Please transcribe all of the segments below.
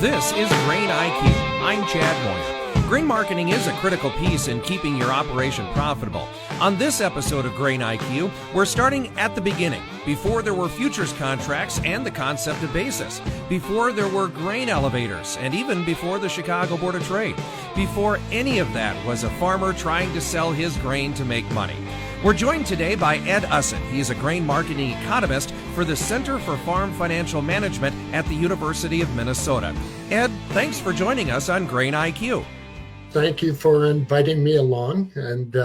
This is GrainIQ. I'm Chad Moyer. Grain marketing is a critical piece in keeping your operation profitable. On this episode of GrainIQ, we're starting at the beginning, before there were futures contracts and the concept of basis, before there were grain elevators, and even before the Chicago Board of Trade. Before any of that was a farmer trying to sell his grain to make money. We're joined today by Ed Usset. He's a grain marketing economist for the Center for Farm Financial Management at the University of Minnesota. Ed, thanks for joining us on GrainIQ. Thank you for inviting me along, and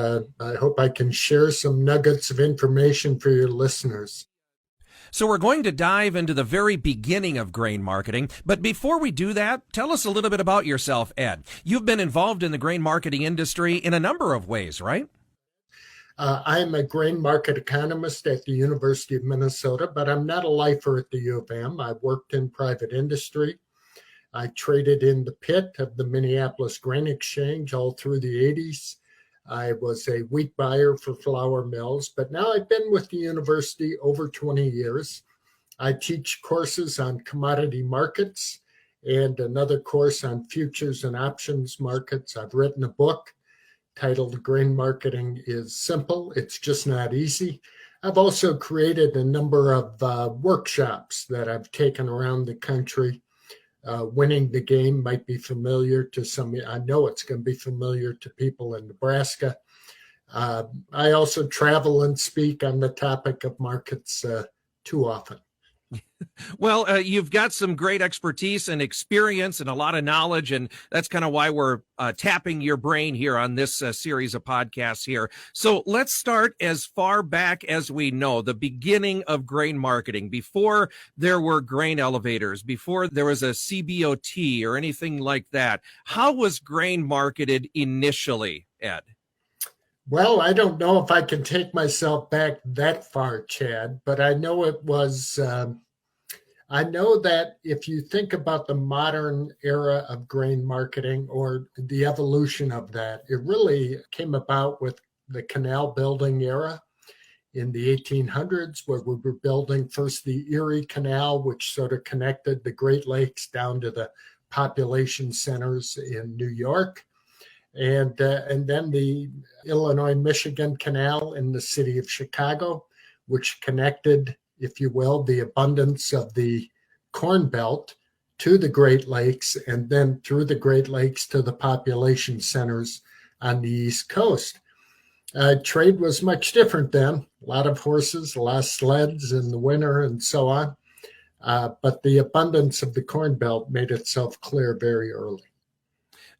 I hope I can share some nuggets of information for your listeners. So we're going to dive into the very beginning of grain marketing, but before we do that, tell us a little bit about yourself, Ed. You've been involved in the grain marketing industry in a number of ways, right? I'm a grain market economist at the University of Minnesota, but I'm not a lifer at the U of M. I worked in private industry. I traded in the pit of the Minneapolis Grain Exchange all through the 80s. I was a wheat buyer for flour mills, but now I've been with the university over 20 years. I teach courses on commodity markets and another course on futures and options markets. I've written a book titled Grain Marketing is Simple. It's just not easy. I've also created a number of workshops that I've taken around the country. Winning the Game might be familiar to some. I know it's going to be familiar to people in Nebraska. I also travel and speak on the topic of markets too often. Well, you've got some great expertise and experience and a lot of knowledge, and that's kind of why we're tapping your brain here on this series of podcasts here. So let's start as far back as we know, the beginning of grain marketing, before there were grain elevators, before there was a CBOT or anything like that. How was grain marketed initially, Ed? Well, I don't know if I can take myself back that far, Chad, but I know it was, I know that if you think about the modern era of grain marketing or the evolution of that, it really came about with the canal building era in the 1800s, where we were building first the Erie Canal, which sort of connected the Great Lakes down to the population centers in New York. And then the Illinois-Michigan Canal in the city of Chicago, which connected, if you will, the abundance of the Corn Belt to the Great Lakes, and then through the Great Lakes to the population centers on the East Coast. Trade was much different then. A lot of horses, a lot of sleds in the winter and so on. But the abundance of the Corn Belt made itself clear very early.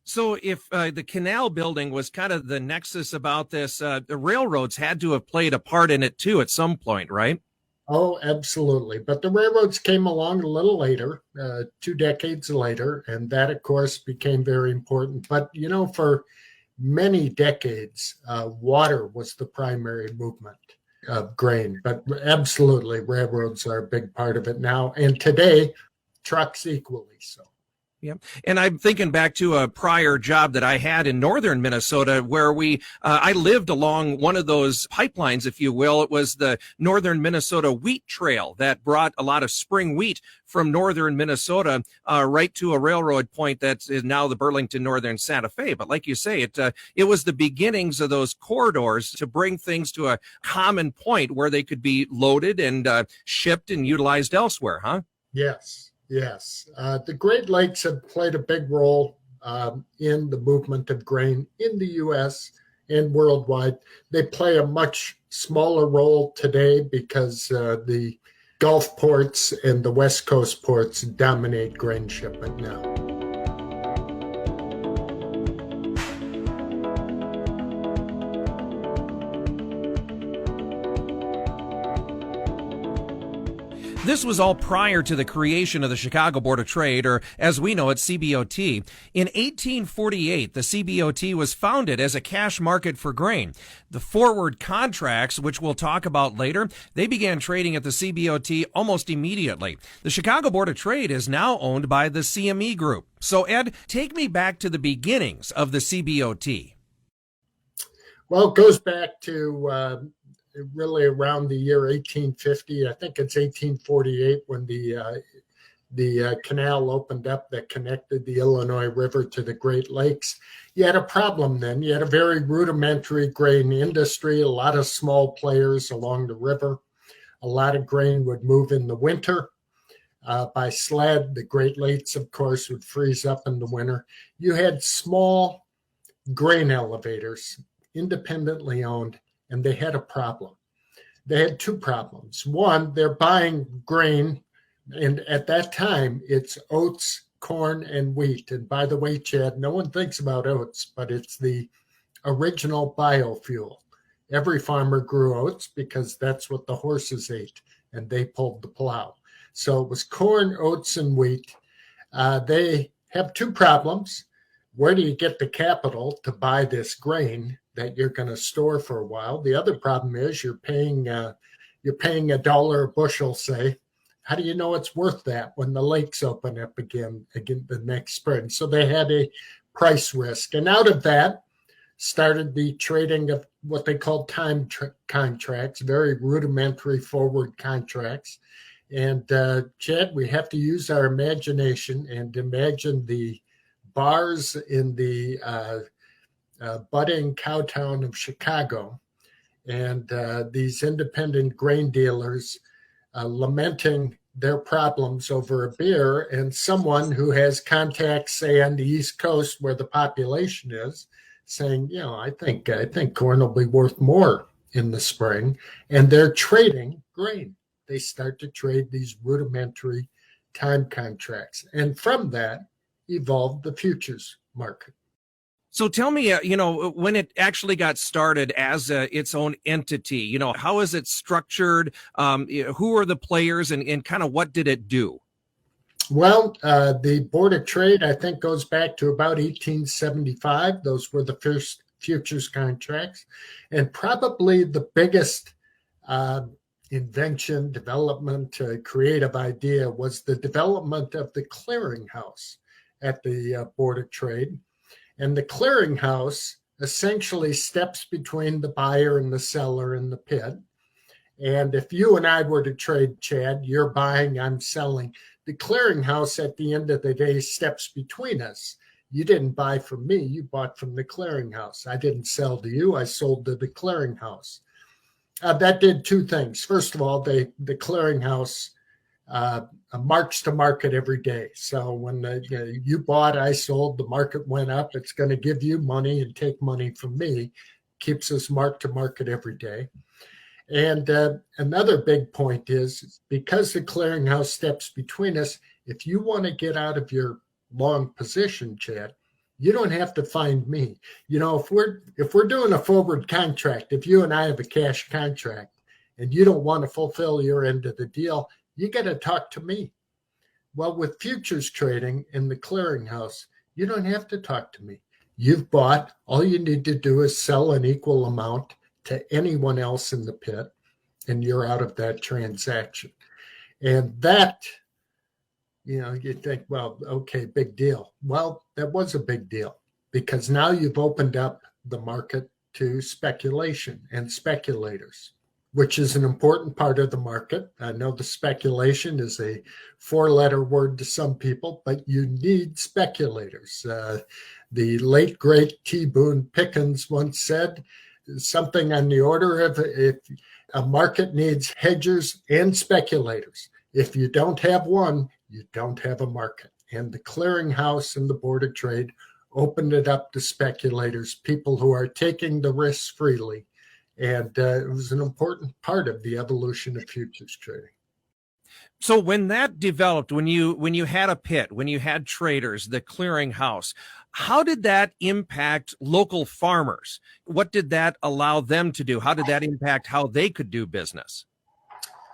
So if the canal building was kind of the nexus about this, the railroads had to have played a part in it too at some point, right? Oh, absolutely. But the railroads came along a little later, 2 decades later, and that, of course, became very important. But, you know, for many decades, water was the primary movement of grain. But absolutely, railroads are a big part of it now. And today, trucks equally so. Yeah. And I'm thinking back to a prior job that I had in northern Minnesota where I lived along one of those pipelines, if you will. It was the Northern Minnesota Wheat Trail that brought a lot of spring wheat from northern Minnesota right to a railroad point that is now the Burlington Northern Santa Fe. But like you say, it was the beginnings of those corridors to bring things to a common point where they could be loaded and shipped and utilized elsewhere, huh? Yes. Yes, the Great Lakes have played a big role in the movement of grain in the U.S. and worldwide. They play a much smaller role today because the Gulf ports and the West Coast ports dominate grain shipment now. This was all prior to the creation of the Chicago Board of Trade, or as we know it, CBOT. In 1848, the CBOT was founded as a cash market for grain. The forward contracts, which we'll talk about later, they began trading at the CBOT almost immediately. The Chicago Board of Trade is now owned by the CME Group. So, Ed, take me back to the beginnings of the CBOT. Well, it goes back to really around the year 1850. I think it's 1848 when the the canal opened up that connected the Illinois River to the Great Lakes, you had a problem then. You had a very rudimentary grain industry, a lot of small players along the river. A lot of grain would move in the winter by sled. The Great Lakes, of course, would freeze up in the winter. You had small grain elevators, independently owned, and they had a problem. They had two problems. One, they're buying grain, and at that time, it's oats, corn, and wheat. And by the way, Chad, no one thinks about oats, but it's the original biofuel. Every farmer grew oats because that's what the horses ate, and they pulled the plow. So it was corn, oats, and wheat. They have two problems. Where do you get the capital to buy this grain that you're going to store for a while? The other problem is you're paying $1 a bushel, say. How do you know it's worth that when the lakes open up again the next spring? So they had a price risk. And out of that started the trading of what they called time contracts, very rudimentary forward contracts. And Chad, we have to use our imagination and imagine the bars in the budding cow town of Chicago, and these independent grain dealers lamenting their problems over a beer, and someone who has contacts, say, on the East Coast where the population is, saying, I think corn will be worth more in the spring, and they're trading grain. They start to trade these rudimentary time contracts, and from that evolved the futures market. So tell me, when it actually got started as its own entity, how is it structured? Who are the players and kind of what did it do? Well, the Board of Trade, I think, goes back to about 1875. Those were the first futures contracts. And probably the biggest invention, development, creative idea was the development of the clearinghouse at the Board of Trade. And the clearinghouse essentially steps between the buyer and the seller in the pit. And if you and I were to trade, Chad, you're buying, I'm selling. The clearinghouse at the end of the day steps between us. You didn't buy from me, you bought from the clearinghouse. I didn't sell to you, I sold to the clearinghouse. That did two things. First of all, the clearinghouse marks to market every day. So when you bought, I sold, the market went up, it's going to give you money and take money from me. Keeps us marked to market every day. And another big point is because the clearinghouse steps between us, if you want to get out of your long position, Chad, you don't have to find me. If we're doing a forward contract, if you and I have a cash contract and you don't want to fulfill your end of the deal, you got to talk to me. Well, with futures trading in the clearinghouse, you don't have to talk to me. You've bought. All you need to do is sell an equal amount to anyone else in the pit, and you're out of that transaction. And that, you think, well, okay, big deal. Well, that was a big deal because now you've opened up the market to speculation and speculators, which is an important part of the market. I know the speculation is a four-letter word to some people, but you need speculators. The late, great T. Boone Pickens once said something on the order of, if a market needs hedgers and speculators. If you don't have one, you don't have a market. And the clearinghouse and the Board of Trade opened it up to speculators, people who are taking the risks freely. And it was an important part of the evolution of futures trading. So when that developed, when you had a pit, when you had traders, the clearinghouse, how did that impact local farmers? What did that allow them to do? How did that impact how they could do business?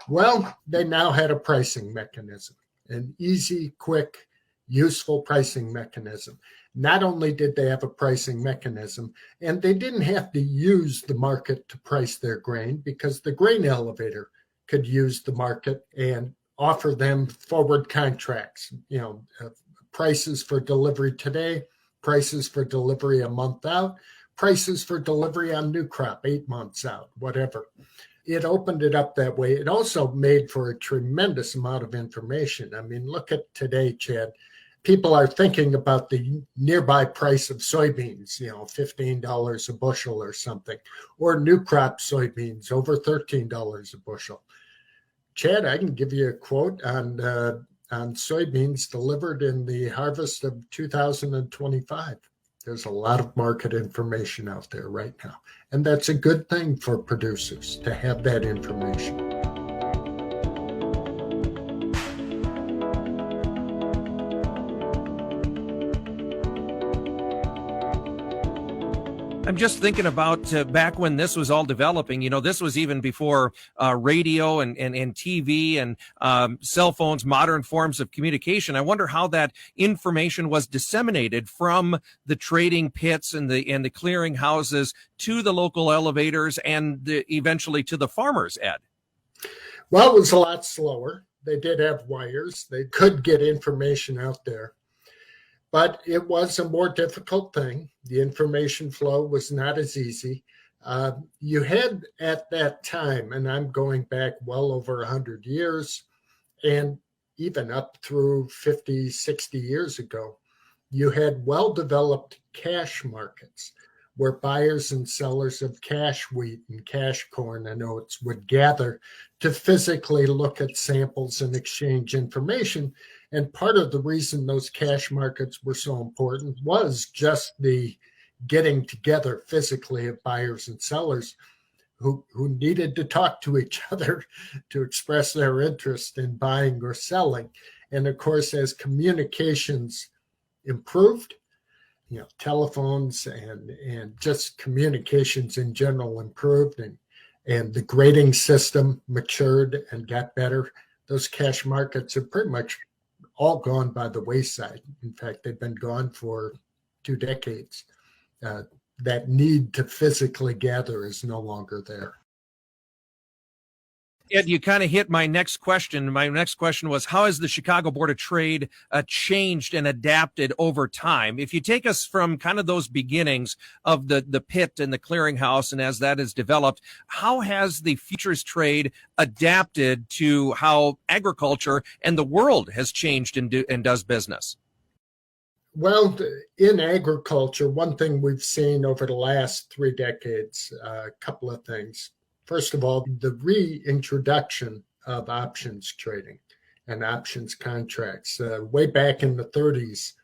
Well, they now had a pricing mechanism, an easy, quick, useful pricing mechanism. Not only did they have a pricing mechanism, and they didn't have to use the market to price their grain because the grain elevator could use the market and offer them forward contracts, prices for delivery today, prices for delivery a month out, prices for delivery on new crop 8 months out, whatever. it opened it up that way. It also made for a tremendous amount of information. I mean, look at today, Chad. People are thinking about the nearby price of soybeans, $15 a bushel or something, or new crop soybeans over $13 a bushel. Chad, I can give you a quote on soybeans delivered in the harvest of 2025. There's a lot of market information out there right now, and that's a good thing for producers to have that information. I'm just thinking about back when this was all developing. This was even before radio and TV and cell phones, modern forms of communication. I wonder how that information was disseminated from the trading pits and the clearing houses to the local elevators and eventually to the farmers, Ed. Well, it was a lot slower. They did have wires. They could get information out there. But it was a more difficult thing. The information flow was not as easy. You had at that time, and I'm going back well over 100 years, and even up through 50, 60 years ago, you had well-developed cash markets where buyers and sellers of cash wheat and cash corn and oats would gather to physically look at samples and exchange information. And part of the reason those cash markets were so important was just the getting together physically of buyers and sellers who needed to talk to each other to express their interest in buying or selling. And of course, as communications improved, telephones and just communications in general improved, and the grading system matured and got better, those cash markets are pretty much all gone by the wayside. In fact, they've been gone for 2 decades. That need to physically gather is no longer there. Ed, you kind of hit my next question. My next question was, how has the Chicago Board of Trade changed and adapted over time? If you take us from kind of those beginnings of the pit and the clearinghouse, and as that has developed, how has the futures trade adapted to how agriculture and the world has changed and does business? Well, in agriculture, one thing we've seen over the last 3 decades, a couple of things. First of all, the reintroduction of options trading and options contracts. Way back in the 30s,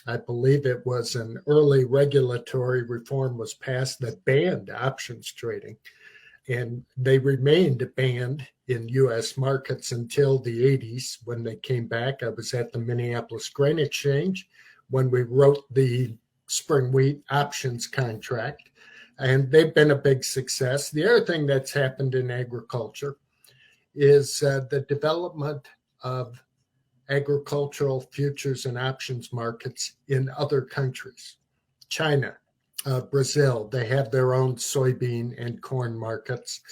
I believe it was an early regulatory reform was passed that banned options trading. And they remained banned in U.S. markets until the 80s when they came back. I was at the Minneapolis Grain Exchange when we wrote the spring wheat options contract. And they've been a big success. The other thing that's happened in agriculture is the development of agricultural futures and options markets in other countries. China, Brazil, they have their own soybean and corn markets.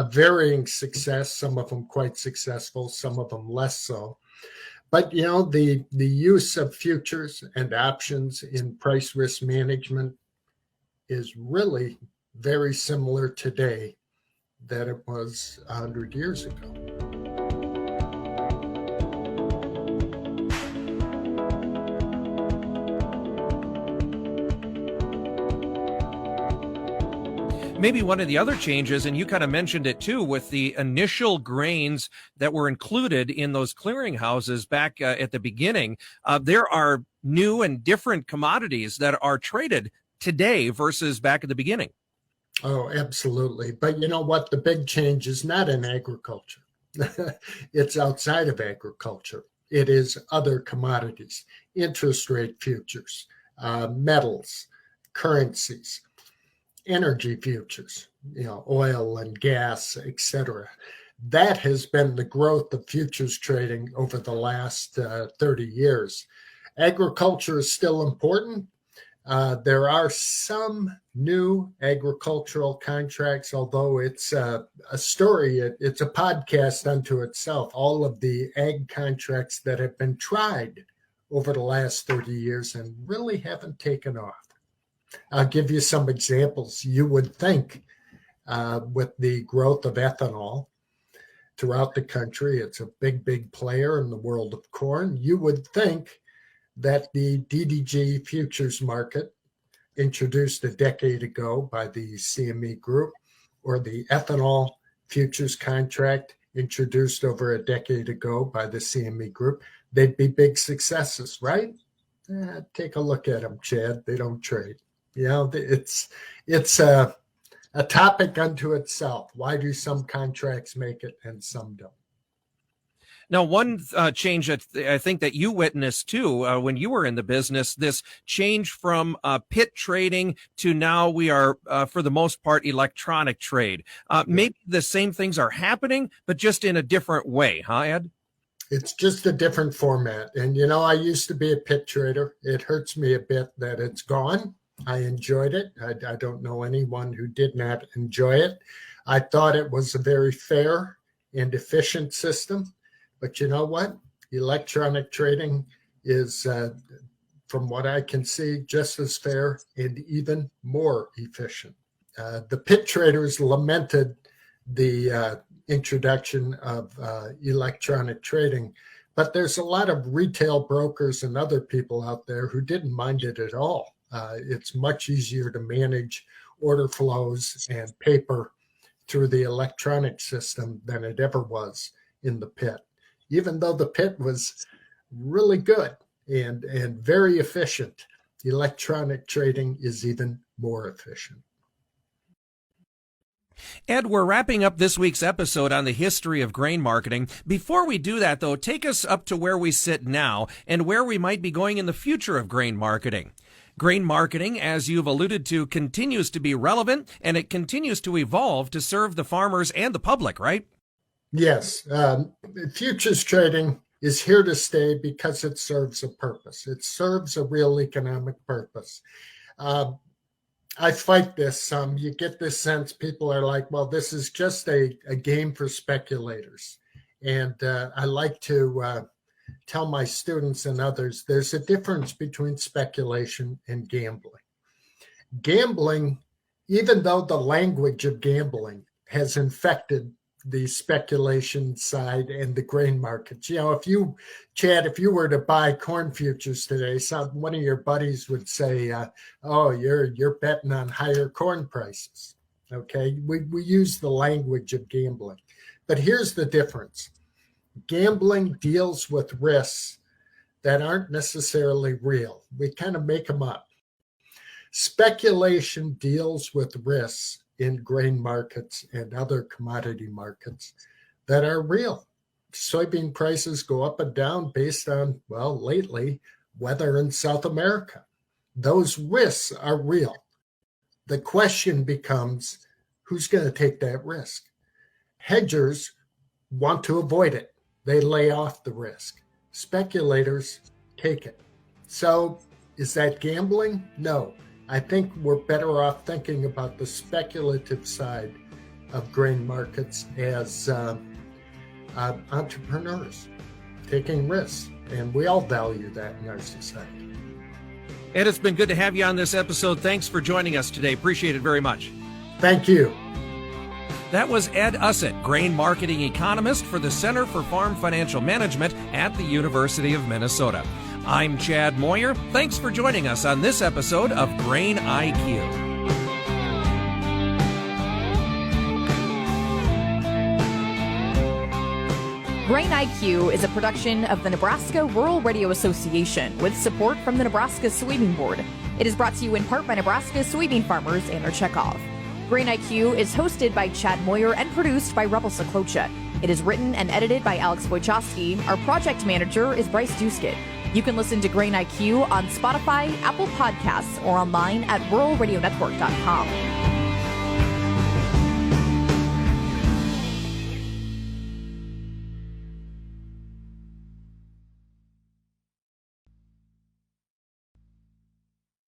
Varying success, some of them quite successful, some of them less so. But, the use of futures and options in price risk management is really very similar today than it was 100 years ago. Maybe one of the other changes, and you kind of mentioned it too, with the initial grains that were included in those clearinghouses back at the beginning, there are new and different commodities that are traded today versus back at the beginning. Oh, absolutely. But you know what? The big change is not in agriculture. It's outside of agriculture. It is other commodities, interest rate futures, metals, currencies, energy futures, oil and gas, etc. That has been the growth of futures trading over the last 30 years. Agriculture is still important. There are some new agricultural contracts, although it's a story, it's a podcast unto itself. All of the ag contracts that have been tried over the last 30 years and really haven't taken off. I'll give you some examples. You would think with the growth of ethanol throughout the country. It's a big, big player in the world of corn. You would think that the DDG futures market, introduced a decade ago by the CME Group, or the ethanol futures contract introduced over a decade ago by the CME Group, they'd be big successes, right? Take a look at them, Chad. They don't trade. It's a topic unto itself. Why do some contracts make it and some don't? Now, one change that I think that you witnessed too when you were in the business, this change from pit trading to now we are, for the most part, electronic trade. Maybe the same things are happening, but just in a different way, huh, Ed? It's just a different format. And, I used to be a pit trader. It hurts me a bit that it's gone. I enjoyed it. I don't know anyone who did not enjoy it. I thought it was a very fair and efficient system. But you know what? Electronic trading is, from what I can see, just as fair and even more efficient. The pit traders lamented the introduction of electronic trading, but there's a lot of retail brokers and other people out there who didn't mind it at all. It's much easier to manage order flows and paper through the electronic system than it ever was in the pit. Even though the pit was really good and very efficient, electronic trading is even more efficient. Ed, we're wrapping up this week's episode on the history of grain marketing. Before we do that, though, take us up to where we sit now and where we might be going in the future of grain marketing. Grain marketing, as you've alluded to, continues to be relevant, and it continues to evolve to serve the farmers and the public, right? Yes. Futures trading is here to stay because it serves a purpose. It serves a real economic purpose. I fight this some. You get this sense people are like, well, this is just a game for speculators. And I like to tell my students and others, there's a difference between speculation and gambling. Gambling, even though the language of gambling has infected the speculation side and the grain markets. If you, Chad, if you were to buy corn futures today, one of your buddies would say, oh, you're betting on higher corn prices. Okay, we use the language of gambling. But here's the difference. Gambling deals with risks that aren't necessarily real. We kind of make them up. Speculation deals with risks in grain markets and other commodity markets that are real. Soybean prices go up and down based on, well, lately, weather in South America. Those risks are real. The question becomes, who's going to take that risk? Hedgers want to avoid it. They lay off the risk. Speculators take it. So is that gambling? No. I think we're better off thinking about the speculative side of grain markets as entrepreneurs taking risks. And we all value that in our society. Ed, it's been good to have you on this episode. Thanks for joining us today. Appreciate it very much. Thank you. That was Ed Usset, grain marketing economist for the Center for Farm Financial Management at the University of Minnesota. I'm Chad Moyer. Thanks for joining us on this episode of GrainIQ. GrainIQ is a production of the Nebraska Rural Radio Association with support from the Nebraska Soybean Board. It is brought to you in part by Nebraska soybean farmers and their checkoff. GrainIQ is hosted by Chad Moyer and produced by Rebel Saklocha. It is written and edited by Alex Wojcicki. Our project manager is Bryce Duskett. You can listen to GrainIQ on Spotify, Apple Podcasts, or online at ruralradionetwork.com.